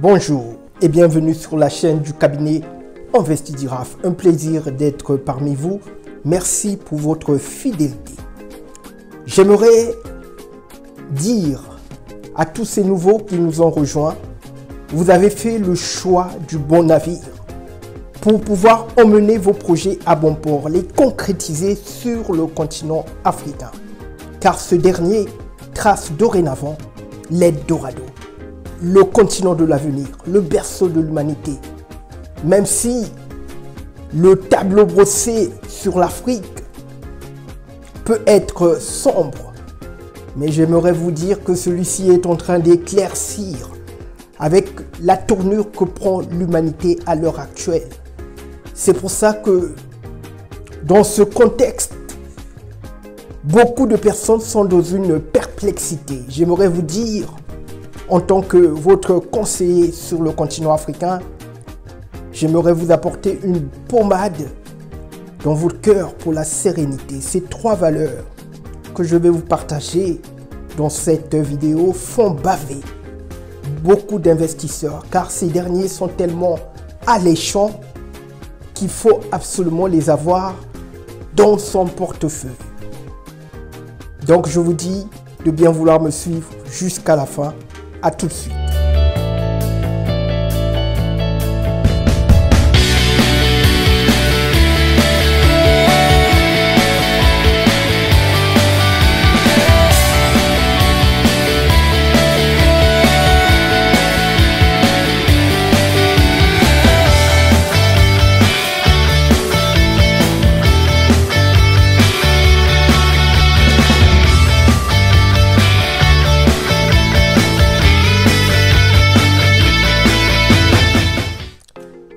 Bonjour et bienvenue sur la chaîne du cabinet Investidiraf. Un plaisir d'être parmi vous. Merci pour votre fidélité. J'aimerais dire à tous ces nouveaux qui nous ont rejoints, vous avez fait le choix du bon navire pour pouvoir emmener vos projets à bon port, les concrétiser sur le continent africain. Car ce dernier trace dorénavant l'Eldorado, le continent de l'avenir, le berceau de l'humanité. Même si le tableau brossé sur l'Afrique peut être sombre, mais j'aimerais vous dire que celui-ci est en train d'éclaircir avec la tournure que prend l'humanité à l'heure actuelle. C'est pour ça que dans ce contexte, beaucoup de personnes sont dans une perplexité. J'aimerais vous dire, en tant que votre conseiller sur le continent africain, j'aimerais vous apporter une pommade dans votre cœur pour la sérénité. Ces trois valeurs que je vais vous partager dans cette vidéo font baver beaucoup d'investisseurs, car ces derniers sont tellement alléchants qu'il faut absolument les avoir dans son portefeuille. Donc je vous dis de bien vouloir me suivre jusqu'à la fin. À tout de suite.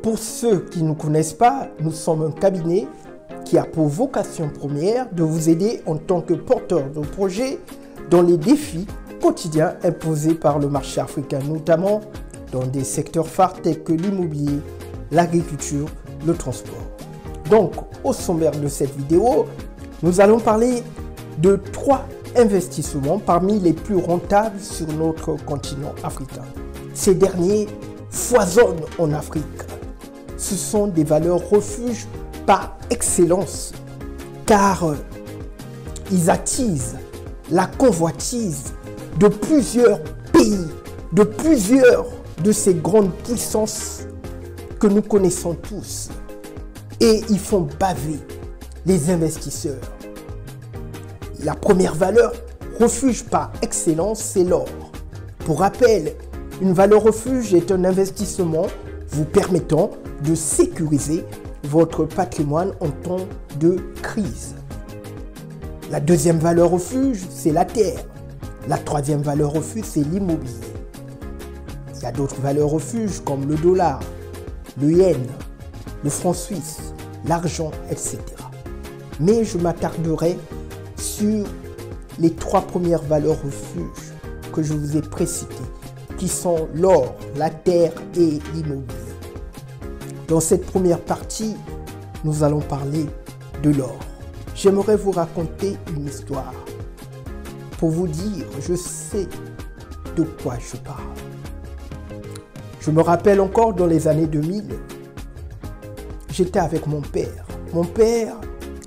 Pour ceux qui ne nous connaissent pas, nous sommes un cabinet qui a pour vocation première de vous aider en tant que porteur de projet dans les défis quotidiens imposés par le marché africain, notamment dans des secteurs phares tels que l'immobilier, l'agriculture, le transport. Donc, au sommaire de cette vidéo, nous allons parler de 3 investissements parmi les plus rentables sur notre continent africain. Ces derniers foisonnent en Afrique. Ce sont des valeurs refuges par excellence, car ils attisent la convoitise de plusieurs pays, de plusieurs de ces grandes puissances que nous connaissons tous. Et ils font baver les investisseurs. La première valeur refuge par excellence, c'est l'or. Pour rappel, une valeur refuge est un investissement vous permettant de sécuriser votre patrimoine en temps de crise. La deuxième valeur refuge, c'est la terre. La troisième valeur refuge, c'est l'immobilier. Il y a d'autres valeurs refuges comme le dollar, le yen, le franc suisse, l'argent, etc. Mais je m'attarderai sur les 3 premières valeurs refuges que je vous ai précitées, qui sont l'or, la terre et l'immobilier. Dans cette première partie, nous allons parler de l'or. J'aimerais vous raconter une histoire pour vous dire, je sais de quoi je parle. Je me rappelle encore dans les années 2000, j'étais avec mon père. Mon père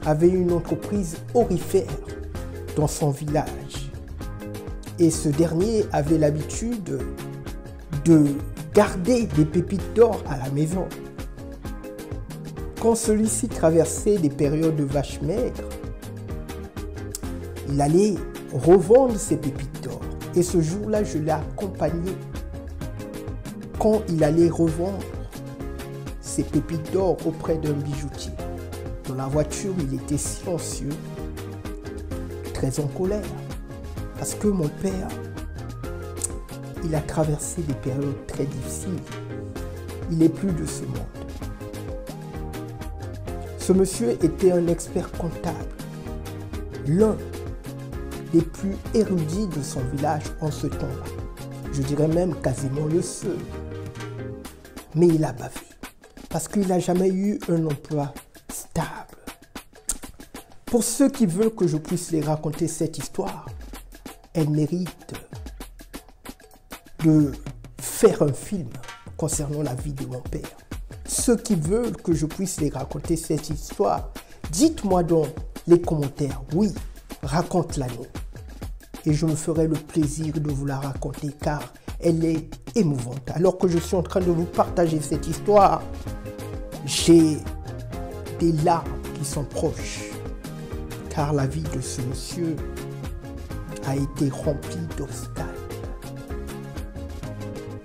avait une entreprise aurifère dans son village. Et ce dernier avait l'habitude de garder des pépites d'or à la maison. Quand celui-ci traversait des périodes de vaches maigres, il allait revendre ses pépites d'or. Et ce jour-là, je l'ai accompagné quand il allait revendre ses pépites d'or auprès d'un bijoutier. Dans la voiture, il était silencieux, très en colère, parce que mon père, il a traversé des périodes très difficiles. Il n'est plus de ce monde. Ce monsieur était un expert comptable, l'un des plus érudits de son village en ce temps-là. Je dirais même quasiment le seul. Mais il a bavé, parce qu'il n'a jamais eu un emploi stable. Pour ceux qui veulent que je puisse les raconter cette histoire, elle mérite de faire un film. concernant la vie de mon père. Ceux qui veulent que je puisse les raconter cette histoire, dites-moi dans les commentaires, oui, raconte-la-nous. Et je me ferai le plaisir de vous la raconter car elle est émouvante. Alors que je suis en train de vous partager cette histoire, j'ai des larmes qui sont proches. Car la vie de ce monsieur a été remplie d'obstacles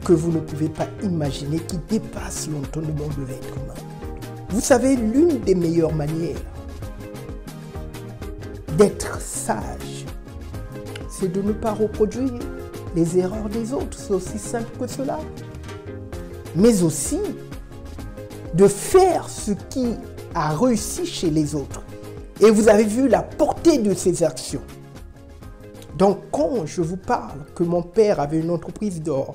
que vous ne pouvez pas imaginer, qui dépassent l'entendement de l'être humain. Vous savez, l'une des meilleures manières d'être sage, c'est de ne pas reproduire les erreurs des autres. C'est aussi simple que cela. Mais aussi de faire ce qui a réussi chez les autres. Et vous avez vu la portée de ces actions. Donc, quand je vous parle que mon père avait une entreprise d'or,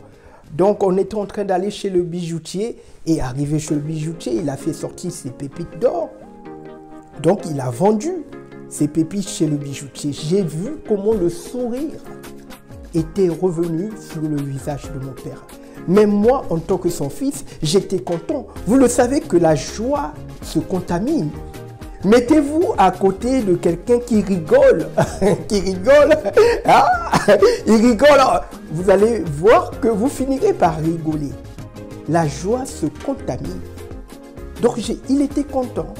donc on était en train d'aller chez le bijoutier, et arrivé chez le bijoutier, il a fait sortir ses pépites d'or. Donc, il a vendu ses pépites chez le bijoutier. J'ai vu comment le sourire était revenu sur le visage de mon père. Mais moi, en tant que son fils, j'étais content. Vous le savez que la joie se contamine. Mettez-vous à côté de quelqu'un qui rigole, qui rigole, ah, il rigole, vous allez voir que vous finirez par rigoler. La joie se contamine. Donc il était content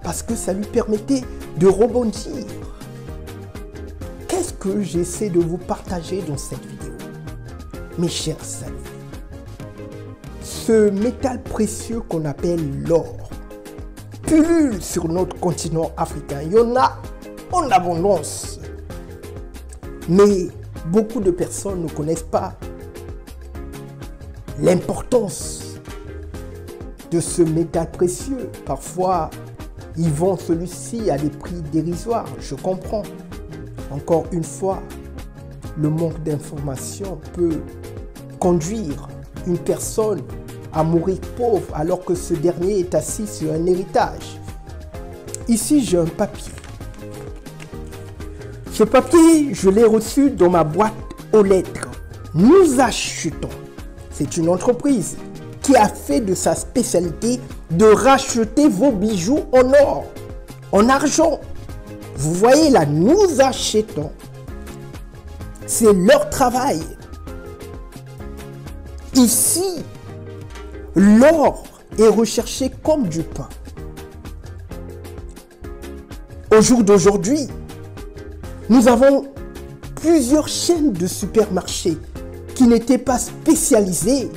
parce que ça lui permettait de rebondir. Qu'est-ce que j'essaie de vous partager dans cette vidéo? Mes chers amis, ce métal précieux qu'on appelle l'or pullule sur notre continent africain. Il y en a en abondance. Mais beaucoup de personnes ne connaissent pas l'importance de ce métal précieux. Parfois, ils vendent celui-ci à des prix dérisoires. Je comprends. Encore une fois, le manque d'information peut conduire une personne à mourir pauvre alors que ce dernier est assis sur un héritage. Ici, j'ai un papier. Ce papier, je l'ai reçu dans ma boîte aux lettres. Nous achetons. C'est une entreprise qui a fait de sa spécialité de racheter vos bijoux en or, en argent. Vous voyez là, nous achetons. C'est leur travail. Ici, l'or est recherché comme du pain. Au jour d'aujourd'hui, nous avons plusieurs chaînes de supermarchés qui n'étaient pas spécialisées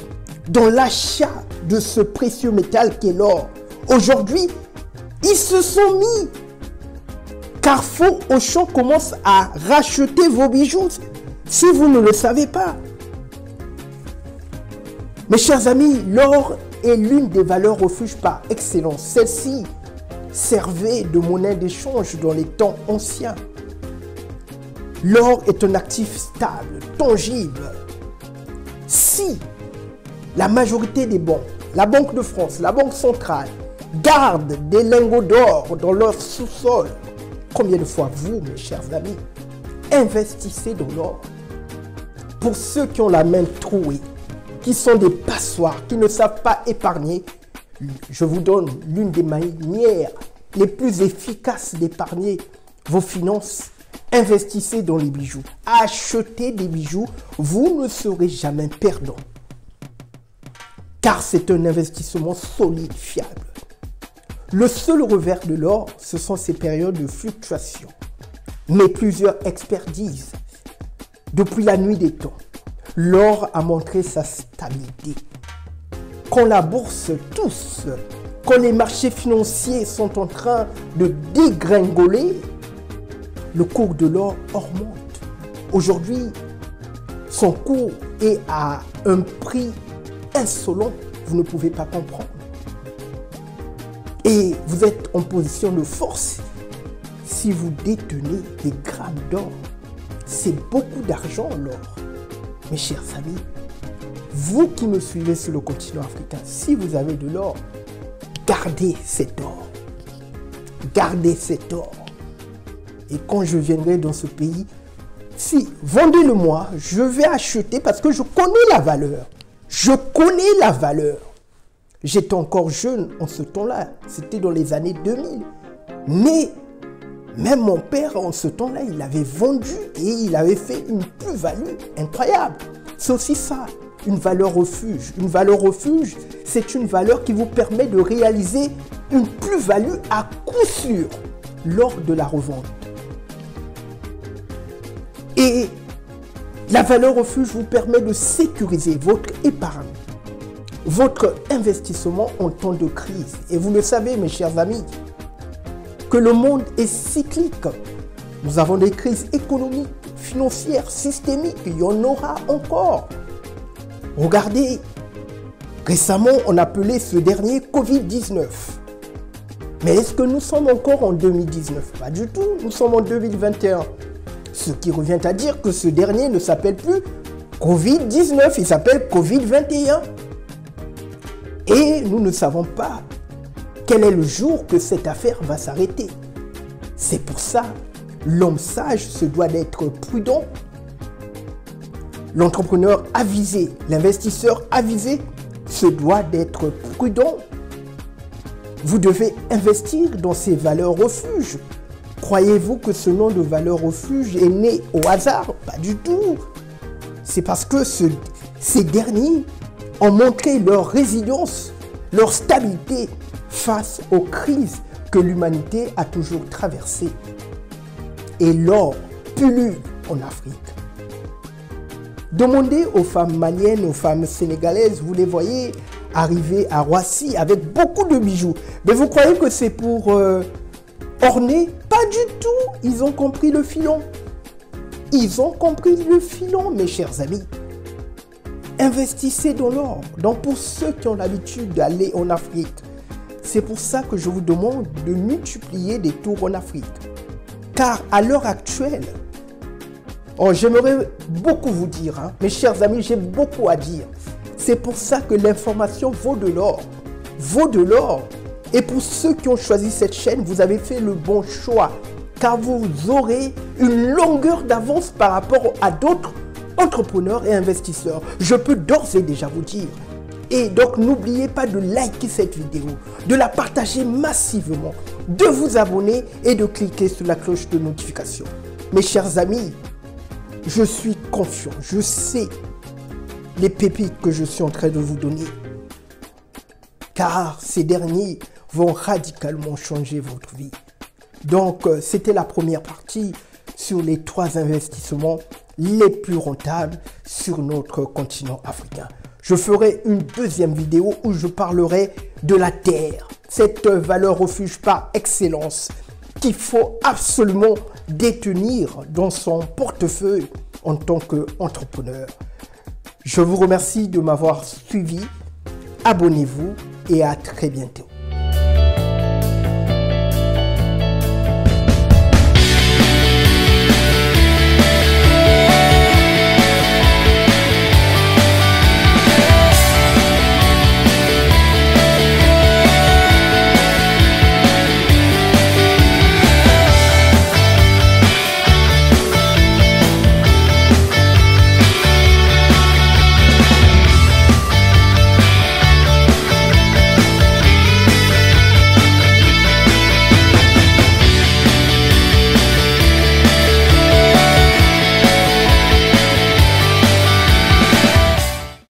dans l'achat de ce précieux métal qu'est l'or. Aujourd'hui, ils se sont mis. Carrefour, Auchan commence à racheter vos bijoux si vous ne le savez pas. Mes chers amis, l'or est l'une des valeurs refuge par excellence. Celle-ci servait de monnaie d'échange dans les temps anciens. L'or est un actif stable, tangible. Si la majorité des banques, la Banque de France, la Banque centrale, gardent des lingots d'or dans leur sous-sol, combien de fois vous, mes chers amis, investissez dans l'or? Pour ceux qui ont la main trouée, qui sont des passoires, qui ne savent pas épargner, je vous donne l'une des manières les plus efficaces d'épargner vos finances. Investissez dans les bijoux. Achetez des bijoux, vous ne serez jamais perdant. Car c'est un investissement solide, fiable. Le seul revers de l'or, ce sont ces périodes de fluctuation. Mais plusieurs experts disent, depuis la nuit des temps, l'or a montré sa stabilité. Quand la bourse tousse, quand les marchés financiers sont en train de dégringoler, le cours de l'or augmente. Aujourd'hui, son cours est à un prix insolent. Vous ne pouvez pas comprendre. Et vous êtes en position de force si vous détenez des grammes d'or. C'est beaucoup d'argent, l'or. Mes chers amis, vous qui me suivez sur le continent africain, si vous avez de l'or, gardez cet or. Gardez cet or. Et quand je viendrai dans ce pays, si vendez-le moi, je vais acheter parce que je connais la valeur. Je connais la valeur. J'étais encore jeune en ce temps-là. C'était dans les années 2000. Mais même mon père, en ce temps-là, il avait vendu et il avait fait une plus-value incroyable. C'est aussi ça, une valeur refuge. Une valeur refuge, c'est une valeur qui vous permet de réaliser une plus-value à coup sûr lors de la revente. Et la valeur refuge vous permet de sécuriser votre épargne, votre investissement en temps de crise. Et vous le savez, mes chers amis, que le monde est cyclique. Nous avons des crises économiques, financières, systémiques. Il y en aura encore. Regardez, récemment, on appelait ce dernier Covid-19. Mais est-ce que nous sommes encore en 2019? Pas du tout, nous sommes en 2021. Ce qui revient à dire que ce dernier ne s'appelle plus Covid-19, il s'appelle Covid-21. Et nous ne savons pas quel est le jour que cette affaire va s'arrêter. C'est pour ça, l'homme sage se doit d'être prudent. L'entrepreneur avisé, l'investisseur avisé se doit d'être prudent. Vous devez investir dans ces valeurs refuges. Croyez-vous que ce nom de valeur refuge est né au hasard? Pas du tout. C'est parce que ces derniers ont montré leur résilience, leur stabilité face aux crises que l'humanité a toujours traversées. Et l'or pullule en Afrique. Demandez aux femmes maliennes, aux femmes sénégalaises, vous les voyez arriver à Roissy avec beaucoup de bijoux. Mais vous croyez que c'est pour orner? Pas du tout. Ils ont compris le filon. Ils ont compris le filon, mes chers amis. Investissez dans l'or. Donc pour ceux qui ont l'habitude d'aller en Afrique, c'est pour ça que je vous demande de multiplier des tours en Afrique. Car à l'heure actuelle, j'aimerais beaucoup vous dire, mes chers amis, j'ai beaucoup à dire. C'est pour ça que l'information vaut de l'or. Vaut de l'or. Et pour ceux qui ont choisi cette chaîne, vous avez fait le bon choix. Car vous aurez une longueur d'avance par rapport à d'autres entrepreneurs et investisseurs. Je peux d'ores et déjà vous dire. Et donc n'oubliez pas de liker cette vidéo, de la partager massivement, de vous abonner et de cliquer sur la cloche de notification. Mes chers amis, je suis confiant, je sais les pépites que je suis en train de vous donner. Car ces derniers vont radicalement changer votre vie. Donc, c'était la première partie sur les 3 investissements les plus rentables sur notre continent africain. Je ferai une deuxième vidéo où je parlerai de la terre, cette valeur refuge par excellence qu'il faut absolument détenir dans son portefeuille en tant qu'entrepreneur. Je vous remercie de m'avoir suivi. Abonnez-vous et à très bientôt.